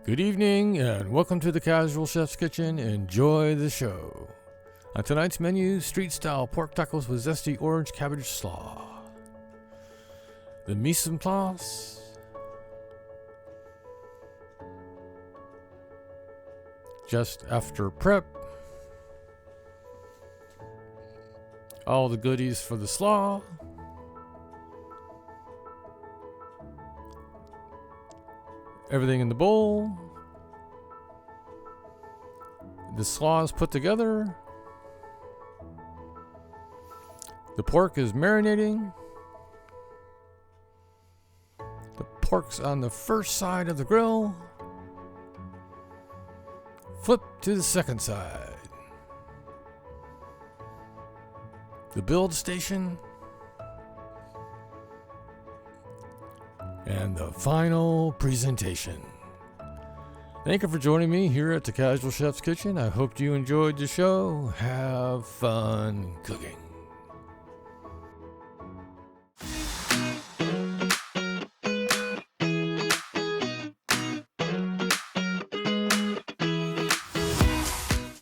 Good evening and welcome to the Casual Chef's Kitchen. Enjoy the show. On tonight's menu, street-style pork tacos with zesty orange cabbage slaw. The mise en place. Just after prep. All the goodies for the slaw. Everything in the bowl. The slaw is put together. The pork is marinating. The pork's on the first side of the grill. Flip to the second side. The build station. And the final presentation. Thank you for joining me here at the Casual Chef's Kitchen. I hope you enjoyed the show. Have fun cooking.